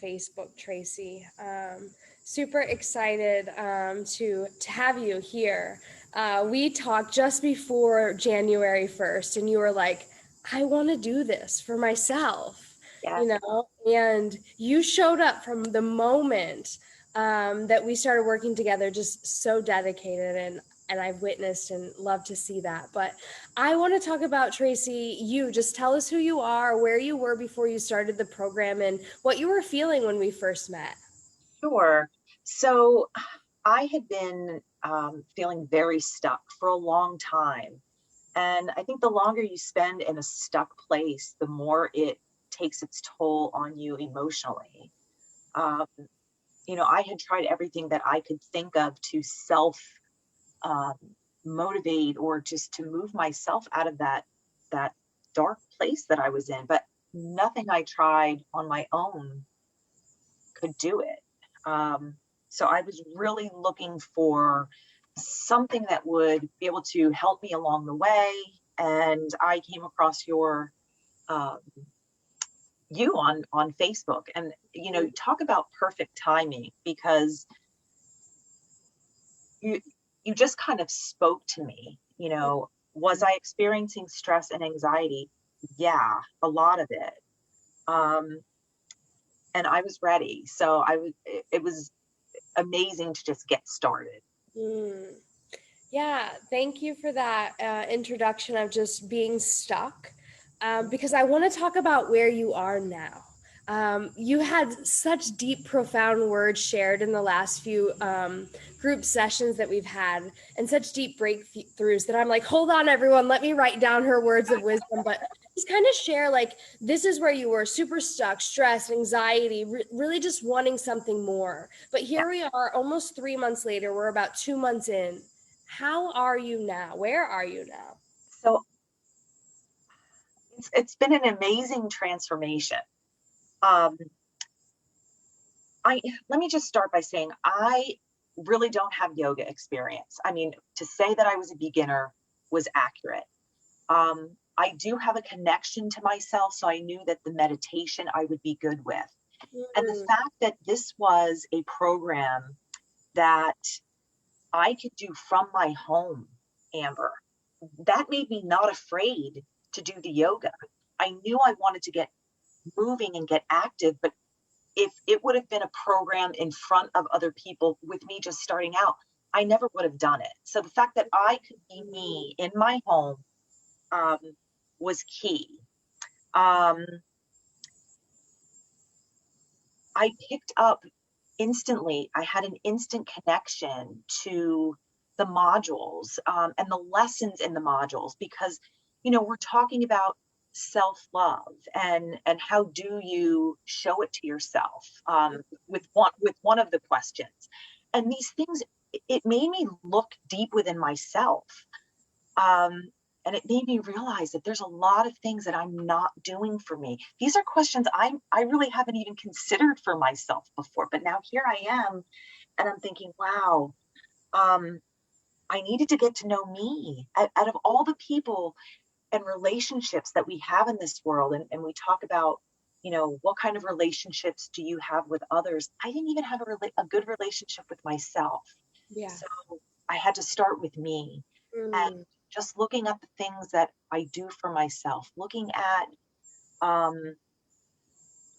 Facebook, Tracy. Super excited to have you here. We talked just before January 1st, and you were like, I want to do this for myself, Yes. and you showed up from the moment that we started working together, just so dedicated, and I've witnessed and love to see that. But I want to talk about, Tracy, you just tell us who you are, where you were before you started the program, and what you were feeling when we first met. Sure. So I had been feeling very stuck for a long time. And I think the longer you spend in a stuck place, the more it takes its toll on you emotionally. Um, I had tried everything that I could think of to self um, motivate or just to move myself out of that dark place that I was in, but nothing I tried on my own could do it. Um, so I was really looking for something that would be able to help me along the way. And I came across um, you on Facebook, and talk about perfect timing, because you you just kind of spoke to me. Was I experiencing stress and anxiety? Yeah, a lot of it. Um, and I was ready. So it was amazing to just get started. Mm. Yeah, thank you for that introduction of just being stuck, because I want to talk about where you are now. You had such deep, profound words shared in the last few group sessions that we've had, and such deep breakthroughs that I'm like, hold on, everyone, let me write down her words of wisdom. But just kind of share, like, this is where you were, super stuck, stress, anxiety, really just wanting something more. But Yeah. here we are, almost 3 months later, we're about 2 months in. How are you now? Where are you now? So it's been an amazing transformation. Um, I Let me just start by saying I really don't have yoga experience. I mean, to say that I was a beginner was accurate. I do have a connection to myself, so I knew that the meditation I would be good with. And the Mm, fact that this was a program that I could do from my home, Amber, that made me not afraid to do the yoga. I knew I wanted to get moving and get active, but if it would have been a program in front of other people with me just starting out, I never would have done it. So the fact that I could be me in my home um, was key. Um, I picked up instantly, I had an instant connection to the modules and the lessons in the modules, because we're talking about self-love and how do you show it to yourself, with one of the questions. And these things, it made me look deep within myself, um, and it made me realize that there's a lot of things that I'm not doing for me. These are questions I really haven't even considered for myself before, but now here I am, and I'm thinking, wow, um, I needed to get to know me. Out of all the people and relationships that we have in this world, and we talk about, what kind of relationships do you have with others? I didn't even have a good relationship with myself. yeah. So I had to start with me, and Mm, just looking at the things that I do for myself, looking at um,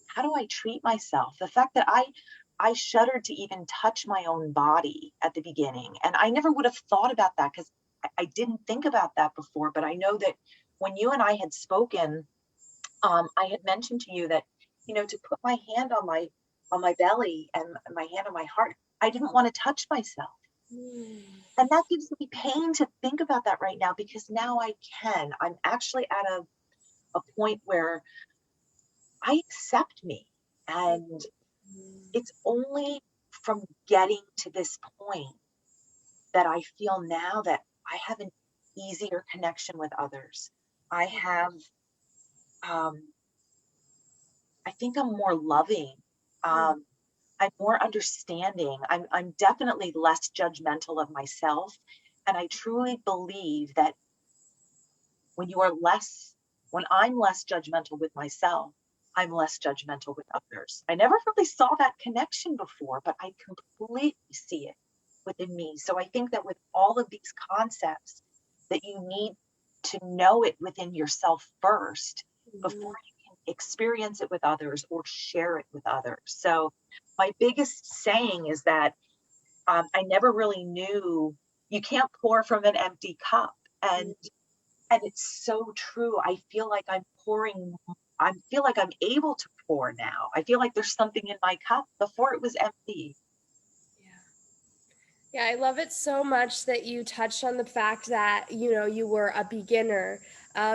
how do I treat myself? The fact that I shuddered to even touch my own body at the beginning. And I never would have thought about that, because I didn't think about that before. But I know that when you and I had spoken, I had mentioned to you that, to put my hand on my belly and my hand on my heart, I didn't want to touch myself. mm, And that gives me pain to think about that right now, because now I can. I'm actually at a point where I accept me. And mm, it's only from getting to this point that I feel now that I have an easier connection with others. I have, um, I think I'm more loving. mm, Um, I'm more understanding. I'm definitely less judgmental of myself. And I truly believe that when you are less, when I'm less judgmental with myself, I'm less judgmental with others. I never really saw that connection before, but I completely see it within me. So I think that with all of these concepts, that you need to know it within yourself first before Mhm. you can experience it with others or share it with others. So my biggest saying is that I never really knew you can't pour from an empty cup. And it's so true. I feel like I'm pouring, I feel like I'm able to pour now. I feel like there's something in my cup. Before it was empty. Yeah. Yeah, I love it so much that you touched on the fact that, you were a beginner,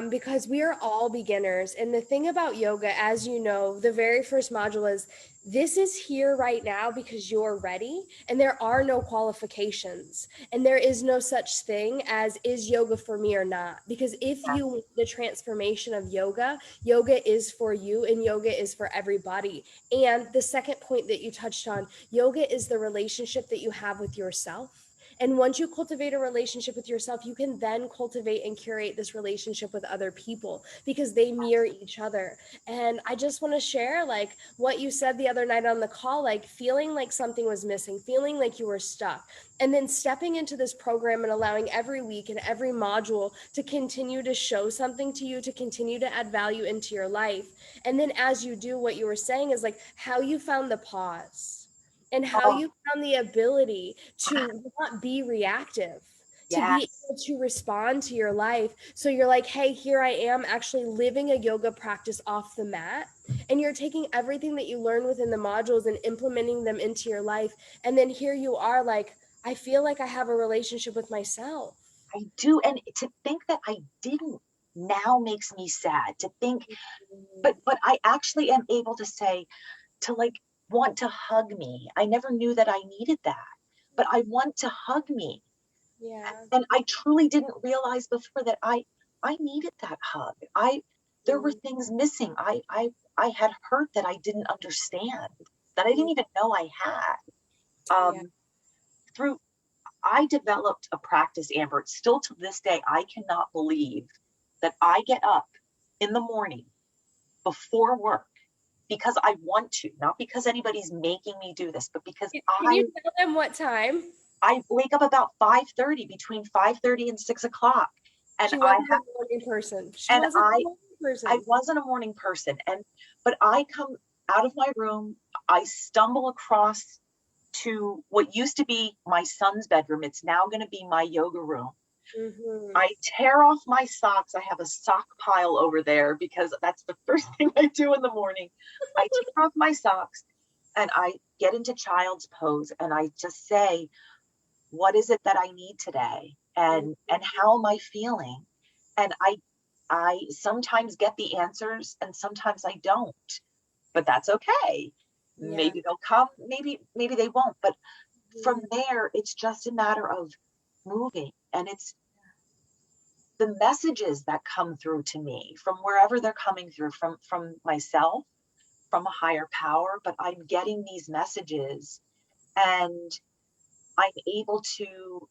because we are all beginners. And the thing about yoga, as you know, the very first module is this is here right now because you're ready, and there are no qualifications. And there is no such thing as is yoga for me or not. Because if Yeah. you want the transformation of yoga, yoga is for you and yoga is for everybody. And the second point that you touched on, yoga is the relationship that you have with yourself. And once you cultivate a relationship with yourself, you can then cultivate and curate this relationship with other people because they mirror each other. And I just want to share like what you said the other night on the call, like feeling like something was missing, feeling like you were stuck, and then stepping into this program and allowing every week and every module to continue to show something to you, to continue to add value into your life. And then as you do, what you were saying is like how you found the pause and how Oh, you found the ability to not be reactive, to be yes. able to respond to your life. So you're like, hey, here I am actually living a yoga practice off the mat. And you're taking everything that you learn within the modules and implementing them into your life. And then here you are, like, I feel like I have a relationship with myself. I do. And to think that I didn't now makes me sad to think, but I actually am able to say, to like want to hug me. I never knew that I needed that, but I want to hug me. Yeah. And I truly didn't realize before that I needed that hug. There were things missing. I had hurt that I didn't understand, that I didn't even know I had. Yeah. Through I developed a practice, Amber. Still to this day, I cannot believe that I get up in the morning before work because I want to, not because anybody's making me do this, but because Can you tell them what time? I wake up about 5:30, between 5:30 and 6 o'clock. And She I wasn't a have, morning person. She and wasn't a morning I person. wasn't a morning person. But I come out of my room, I stumble across to what used to be my son's bedroom. It's now going to be my yoga room. Hmm. I tear off my socks. I have a sock pile over there because that's the first thing I do in the morning. I tear off my socks and I get into child's pose and I just say, what is it that I need today? And how am I feeling? And I sometimes get the answers and sometimes I don't, but that's okay. Yeah. Maybe they'll come, maybe they won't. But from there, it's just a matter of moving. And it's the messages that come through to me from wherever they're coming through, from myself, from a higher power, but I'm getting these messages and I'm able to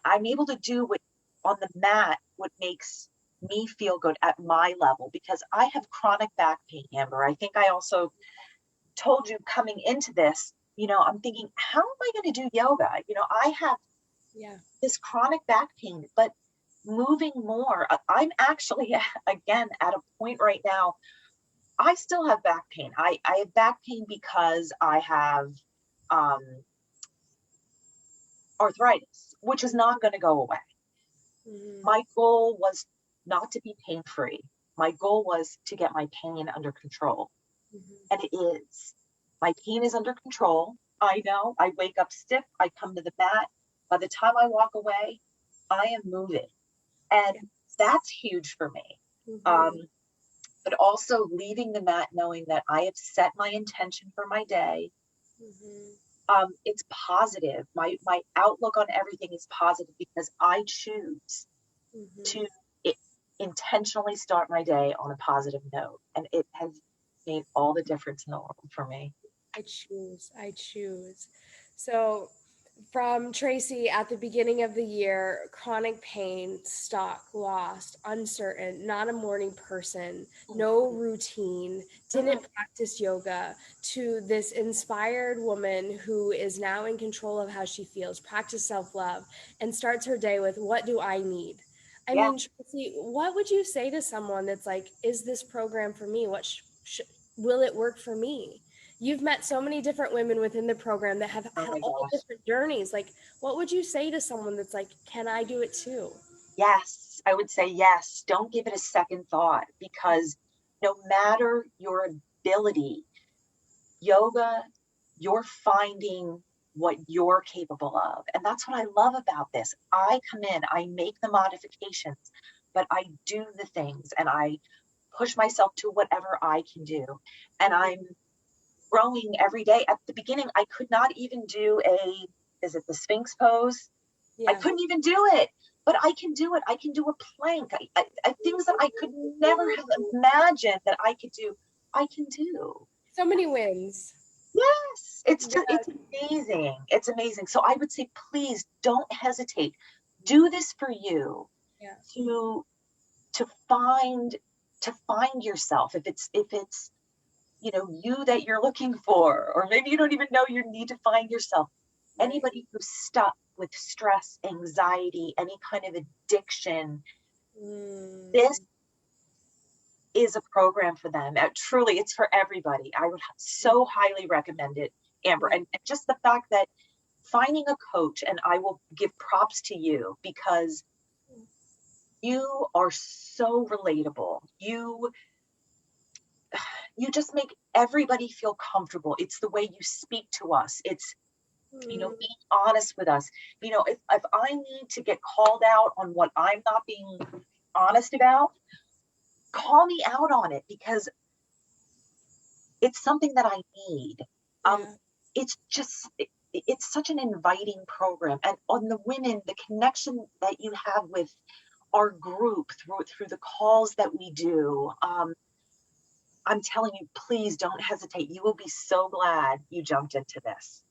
I'm able to do what on the mat, what makes me feel good at my level, because I have chronic back pain, Amber. I think I also told you coming into this, I'm thinking, how am I going to do yoga? I have Yeah. this chronic back pain, but moving more, I'm actually, again, at a point right now, I still have back pain. I have back pain because I have um, arthritis, which is not going to go away. Hmm. My goal was not to be pain free. My goal was to get my pain under control. And it is. My pain is under control. I know. I wake up stiff. I come to the mat. By the time I walk away, I am moving. And Yeah. that's huge for me. Um, Hmm. but also leaving the mat knowing that I have set my intention for my day. Hmm. It's positive. My outlook on everything is positive because I choose Hmm. to it, intentionally start my day on a positive note. And it has made all the difference in the world for me. I choose. I choose. So from Tracy at the beginning of the year, chronic pain, stuck, lost, uncertain, not a morning person, no routine, Mhm. didn't practice yoga, to this inspired woman who is now in control of how she feels, practice self-love, and starts her day with, what do I need? I Yeah, mean, Tracy, what would you say to someone that's like, is this program for me? Will it work for me? You've met so many different women within the program that have oh had my all gosh. different journeys. Like, what would you say to someone that's like, can I do it too? Yes, I would say yes. Don't give it a second thought, because no matter your ability, yoga, you're finding what you're capable of. And that's what I love about this. I come in, I make the modifications, but I do the things and I push myself to whatever I can do. And Mhm. I'm growing every day. At the beginning, I could not even do is it the Sphinx pose? I Yeah. couldn't even do it, but I can do it. I can do a plank. Things that I could never have imagined that I could do, I can do. So many wins. Yes, Yeah. it's amazing. It's amazing. So I would say, please don't hesitate. Do this for you Yeah. to to find to find yourself. If it's you that you're looking for, or maybe you don't even know you need to find yourself. Right. Anybody who's stuck with stress, anxiety, any kind of addiction, this Mm. is a program for them. Truly, it's for everybody. I would so highly recommend it, Amber. Yeah. And just the fact that finding a coach, and I will give props to you because you are so relatable. You just make everybody feel comfortable. It's the way you speak to us. It's Mm. being honest with us. If I need to get called out on what I'm not being honest about, call me out on it, because it's something that I need. Um, Yeah. it's such an inviting program, and on the women, the connection that you have with our group through the calls that we do. I'm telling you, please don't hesitate. You will be so glad you jumped into this.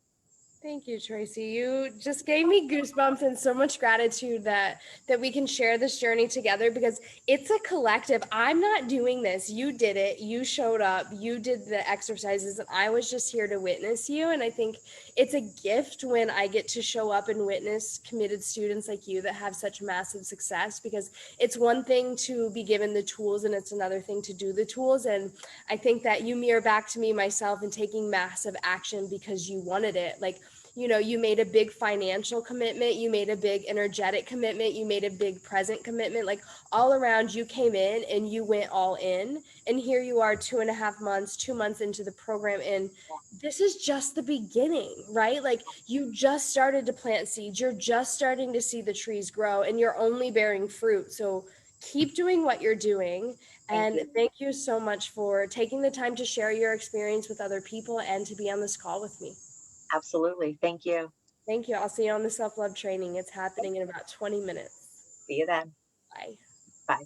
Thank you, Tracy. You just gave me goosebumps and so much gratitude that we can share this journey together, because it's a collective. I'm not doing this. You did it. You showed up. You did the exercises, and I was just here to witness you. And I think it's a gift when I get to show up and witness committed students like you that have such massive success, because it's one thing to be given the tools and it's another thing to do the tools. And I think that you mirror back to me myself and taking massive action because you wanted it. Like, you made a big financial commitment, you made a big energetic commitment, you made a big present commitment. Like, all around, you came in and you went all in. And here you are, 2.5 months, 2 months into the program. And this is just the beginning, right? Like, you just started to plant seeds, you're just starting to see the trees grow, and you're only bearing fruit. So keep doing what you're doing. Thank And you. thank you so much for taking the time to share your experience with other people and to be on this call with me. Absolutely. Thank you. Thank you. I'll see you on the self love training. It's happening in about 20 minutes. See you then. Bye. Bye.